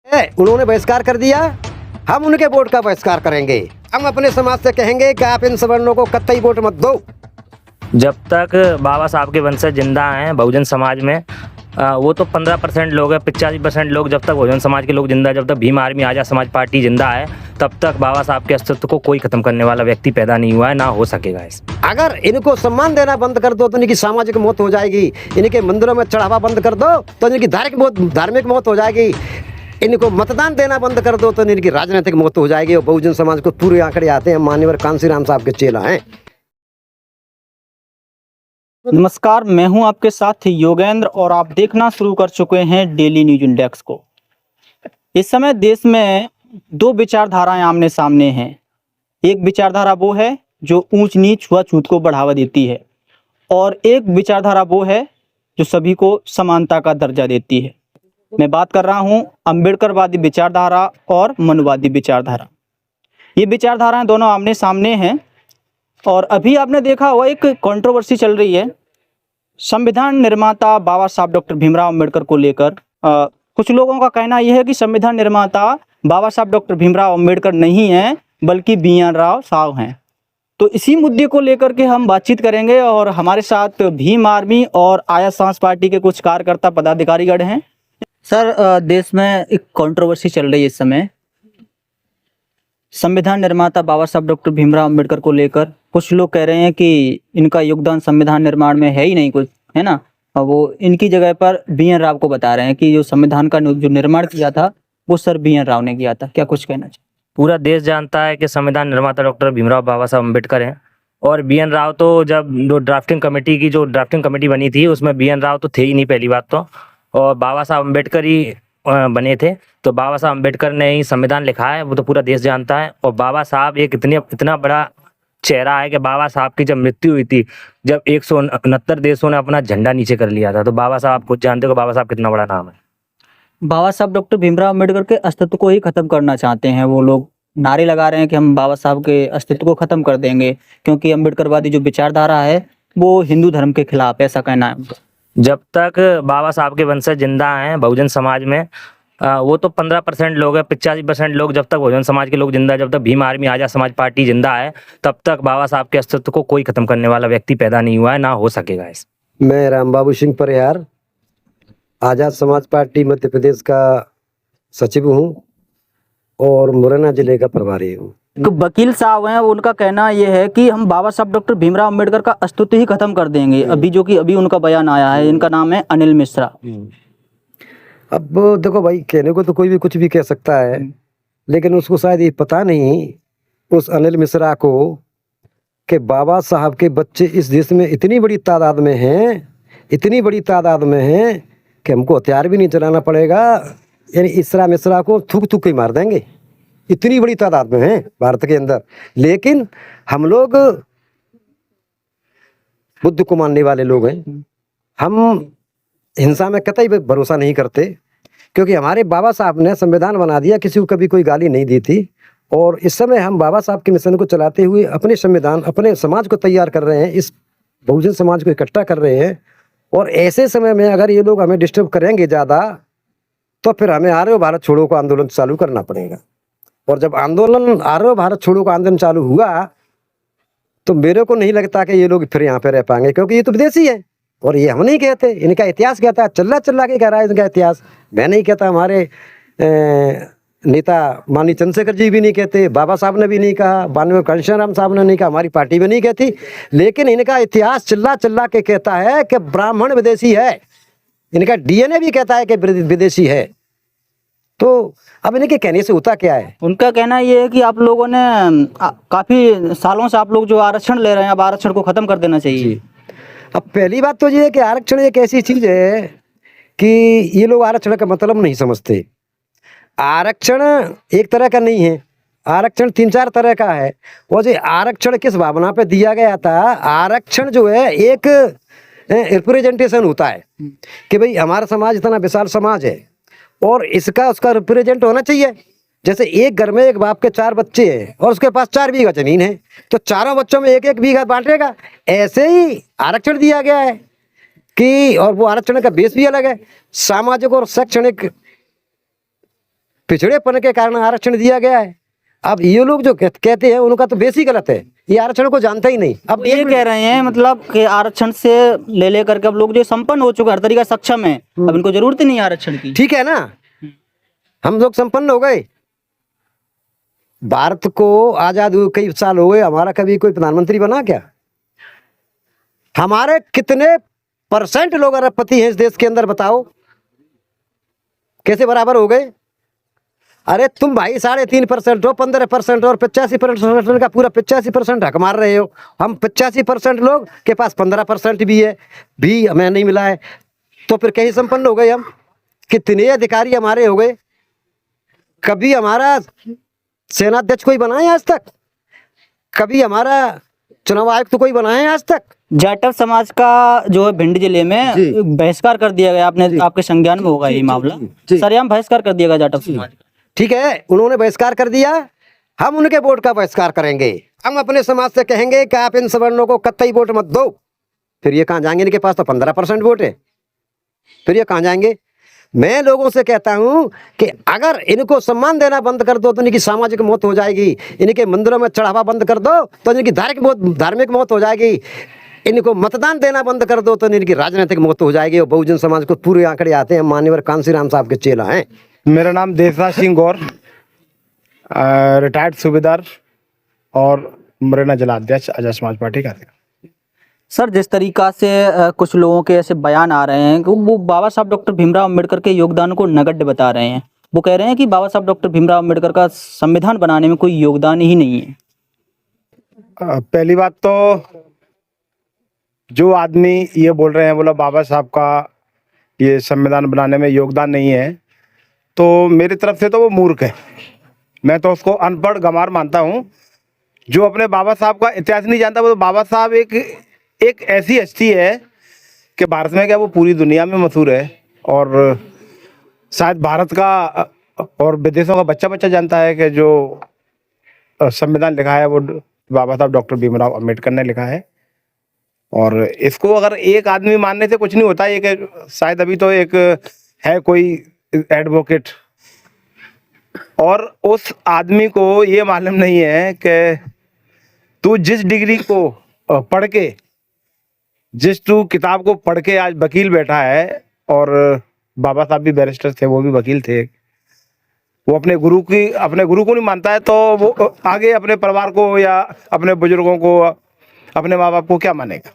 उन्होंने बहिष्कार कर दिया, हम उनके वोट का बहिष्कार करेंगे। हम अपने समाज से कहेंगे कि आप इन सवर्णों को कतई वोट मत दो। जब तक बाबा साहब के वंशज जिंदा हैं बहुजन समाज में, वो तो 15% लोग हैं, 85% लोग जब तक बहुजन समाज के लोग जिंदा है, जब तक भीम आर्मी आज़ाद समाज पार्टी जिंदा है, तब तक बाबा साहब के अस्तित्व को कोई खत्म करने वाला व्यक्ति पैदा नहीं हुआ है, ना हो सकेगा। इस अगर इनको सम्मान देना बंद कर दो तो इनकी सामाजिक मौत हो जाएगी। इनके मंदिरों में चढ़ावा बंद कर दो तो इनकी धार्मिक मौत हो जाएगी। इनको मतदान देना बंद कर दो तो इनकी राजनीतिक मौत हो जाएगी। और बहुजन समाज को पूरे आंकड़े आते हैं, मान्यवर कांसीराम साहब के चेला हैं। नमस्कार, मैं हूं आपके साथ योगेंद्र और आप देखना शुरू कर चुके हैं डेली न्यूज इंडेक्स को। इस समय देश में दो विचारधाराएं आमने सामने हैं। एक विचारधारा वो है जो ऊंच नीच छुआछूत को बढ़ावा देती है, और एक विचारधारा वो है जो सभी को समानता का दर्जा देती है। मैं बात कर रहा हूं अम्बेडकरवादी विचारधारा और मनुवादी विचारधारा। ये विचारधाराएं दोनों आमने सामने हैं, और अभी आपने देखा हुआ एक कंट्रोवर्सी चल रही है संविधान निर्माता बाबा साहब डॉक्टर भीमराव अम्बेडकर को लेकर। कुछ लोगों का कहना यह है कि संविधान निर्माता बाबा साहब डॉक्टर भीमराव अम्बेडकर नहीं हैं, बल्कि BN राव साहब हैं। तो इसी मुद्दे को लेकर के हम बातचीत करेंगे, और हमारे साथ भीम आर्मी और आज़ाद समाज पार्टी के कुछ कार्यकर्ता पदाधिकारीगण हैं। सर, देश में एक कंट्रोवर्सी चल रही है इस समय संविधान निर्माता बाबा साहब डॉक्टर भीमराव अम्बेडकर को लेकर। कुछ लोग कह रहे हैं कि इनका योगदान संविधान निर्माण में है ही नहीं कुछ, है ना। और वो इनकी जगह पर BN राव को बता रहे हैं कि जो संविधान का जो निर्माण किया था वो सर BN राव ने किया था। क्या कुछ कहना चाहिए? पूरा देश जानता है कि संविधान निर्माता डॉक्टर भीमराव बाबा साहब अम्बेडकर हैं, और BN राव तो जब जो ड्राफ्टिंग कमेटी बनी थी उसमें BN राव तो थे ही नहीं पहली बात तो, और बाबा साहब अम्बेडकर ही बने थे। तो बाबा साहब अम्बेडकर ने ही संविधान लिखा है, वो तो पूरा देश जानता है। और बाबा साहब एक इतना बड़ा चेहरा है कि बाबा साहब की जब मृत्यु हुई थी, जब 169 देशों ने अपना झंडा नीचे कर लिया था, तो बाबा साहब खुद जानते हो बाबा साहब कितना बड़ा नाम है। बाबा साहब डॉक्टर भीमराव अम्बेडकर के अस्तित्व को ही खत्म करना चाहते हैं। वो लोग नारे लगा रहे हैं कि हम बाबा साहब के अस्तित्व को खत्म कर देंगे, क्योंकि अम्बेडकरवादी जो विचारधारा है वो हिंदू धर्म के खिलाफ है, ऐसा कहना है उनका। जब तक बाबा साहब के वंशज जिंदा हैं बहुजन समाज में, वो तो 15% लोग हैं, 85% लोग जब तक बहुजन समाज के लोग जिंदा है, जब तक भीम आर्मी आज़ाद समाज पार्टी जिंदा है, तब तक बाबा साहब के अस्तित्व को कोई खत्म करने वाला व्यक्ति पैदा नहीं हुआ है, ना हो सकेगा। इस मैं रामबाबू सिंह परिहार, आज़ाद समाज पार्टी मध्य प्रदेश का सचिव हूँ और मुरैना जिले का प्रभारी हूँ। वकील साहब हैं, उनका कहना यह है कि हम बाबा साहब डॉक्टर भीमराव अम्बेडकर का अस्तित्व ही खत्म कर देंगे। अभी उनका बयान आया है। इनका नाम है अनिल मिश्रा। अब देखो भाई, कहने को तो कोई भी कुछ भी कह सकता है, लेकिन उसको शायद ये पता नहीं उस अनिल मिश्रा को कि बाबा साहब के बच्चे इस देश में इतनी बड़ी तादाद में हैं कि हमको हथियार भी नहीं चलाना पड़ेगा, यानी इसरा मिश्रा को थूक के मार देंगे। इतनी बड़ी तादाद में हैं भारत के अंदर। लेकिन हम लोग बुद्ध को मानने वाले लोग हैं, हम हिंसा में कतई भरोसा नहीं करते, क्योंकि हमारे बाबा साहब ने संविधान बना दिया, किसी को कभी कोई गाली नहीं दी थी। और इस समय हम बाबा साहब के मिशन को चलाते हुए अपने संविधान, अपने समाज को तैयार कर रहे हैं, इस बहुजन समाज को इकट्ठा कर रहे हैं। और ऐसे समय में अगर ये लोग हमें डिस्टर्ब करेंगे ज़्यादा, तो फिर हमें आर्य भारत छोड़ो को आंदोलन चालू करना पड़ेगा। और जब आंदोलन आर्य भारत छोड़ो का आंदोलन चालू हुआ, तो मेरे को नहीं लगता कि ये लोग फिर यहाँ पे रह पाएंगे, क्योंकि ये तो विदेशी है। और ये हम नहीं कहते, इनका इतिहास कहता है, चिल्ला के कह रहा है इनका इतिहास। मैं नहीं कहता, हमारे नेता माननीय चंद्रशेखर जी भी नहीं कहते, बाबा साहब ने भी नहीं कहा, 92 कांशीराम साहब ने नहीं कहा, हमारी पार्टी भी नहीं कहती। लेकिन इनका इतिहास चिल्ला के कहता है कि ब्राह्मण विदेशी है। इनका DNA भी कहता है कि विदेशी है। तो अब इनके कहने से होता क्या है? उनका कहना ये है कि आप लोगों ने काफी सालों से आप लोग जो आरक्षण ले रहे हैं, अब आरक्षण को खत्म कर देना चाहिए। अब पहली बात तो ये है कि आरक्षण एक ऐसी चीज है कि ये लोग आरक्षण का मतलब नहीं समझते। आरक्षण एक तरह का नहीं है, आरक्षण 3-4 तरह का है। और जो आरक्षण किस भावना पे दिया गया था, आरक्षण जो है एक रिप्रेजेंटेशन होता है कि भाई हमारा समाज इतना विशाल समाज है और उसका रिप्रेजेंट होना चाहिए। जैसे एक घर में एक बाप के 4 बच्चे हैं और उसके पास 4 बीघा जमीन है, तो चारों बच्चों में 1-1 बीघा बांटेगा। ऐसे ही आरक्षण दिया गया है कि, और वो आरक्षण का बेस भी अलग है, सामाजिक और शैक्षणिक पिछड़ेपन के कारण आरक्षण दिया गया है। अब ये लोग जो कहते हैं उनका तो बेसिक गलत है, ये आरक्षण को जानते ही नहीं। अब ये कह रहे हैं मतलब कि आरक्षण से ले लेकर के अब लोग जो संपन्न हो चुके हैं, हर तरीका सक्षम है, अब इनको जरूरत ही नहीं है आरक्षण की। ठीक है ना, हम लोग संपन्न हो गए। भारत को आजाद हुए कई साल हो गए, हमारा कभी कोई प्रधानमंत्री बना क्या? हमारे कितने % लोग अरबपति हैं इस देश के अंदर, बताओ कैसे बराबर हो गए? अरे तुम भाई 3.5% हो, 15% और 85% का पूरा 85% हक मार रहे हो। हम 85% लोग के पास 15% भी हमें नहीं मिला है, तो फिर कहीं संपन्न हो गए हम? कितने अधिकारी हमारे हो गए? कभी हमारा सेनाध्यक्ष कोई बना है आज तक? कभी हमारा चुनाव आयुक्त कोई बना है आज तक? जाटव समाज का जो है भिंड जिले में बहिष्कार कर दिया गया, आपने आपके संज्ञान में होगा ये मामला, सरेआम बहिष्कार कर दिया गया जाटव समाज का। ठीक है, उन्होंने बहिष्कार कर दिया, हम उनके वोट का बहिष्कार करेंगे। हम अपने समाज से कहेंगे कि आप इन सवर्णों को कतई वोट मत दो। फिर ये कहाँ जाएंगे? इनके पास तो 15% वोट है, फिर ये कहाँ जाएंगे? मैं लोगों से कहता हूं कि अगर इनको सम्मान देना बंद कर दो तो इनकी सामाजिक मौत हो जाएगी। इनके मंदिरों में चढ़ावा बंद कर दो तो इनकी धार्मिक मौत हो जाएगी। इनको मतदान देना बंद कर दो तो इनकी राजनीतिक मौत हो जाएगी। और बहुजन समाज को पूरे आंकड़े आते हैं, मान्यवर कांसीराम साहब के चेला हैं। मेरा नाम देसराज सिंह गौर, रिटायर्ड सूबेदार और मुरैना जिलाध्यक्ष आजाद समाज पार्टी का। सर, जिस तरीका से कुछ लोगों के ऐसे बयान आ रहे हैं कि वो बाबा साहब डॉक्टर भीमराव अंबेडकर के योगदान को नगण्य बता रहे हैं, वो कह रहे हैं कि बाबा साहब डॉक्टर भीमराव अंबेडकर का संविधान बनाने में कोई योगदान ही नहीं है। पहली बात तो जो आदमी ये बोल रहे हैं, बोला बाबा साहब का ये संविधान बनाने में योगदान नहीं है, तो मेरी तरफ से तो वो मूर्ख है। मैं तो उसको अनपढ़ गंवार मानता हूँ। जो अपने बाबा साहब का इतिहास नहीं जानता, वो बाबा साहब एक ऐसी हस्ती है कि भारत में क्या, वो पूरी दुनिया में मशहूर है। और शायद भारत का और विदेशों का बच्चा जानता है कि जो संविधान लिखा है वो बाबा साहब डॉक्टर भीमराव अंबेडकर ने लिखा है। और इसको अगर एक आदमी मानने से कुछ नहीं होता। एक शायद अभी तो एक है कोई एडवोकेट, और उस आदमी को ये मालूम नहीं है कि तू जिस डिग्री को पढ़ के, जिस तू किताब को पढ़ के आज वकील बैठा है, और बाबा साहब भी बैरिस्टर थे, वो भी वकील थे, वो अपने गुरु को नहीं मानता है, तो वो आगे अपने परिवार को या अपने बुजुर्गों को, अपने माँ बाप को क्या मानेगा?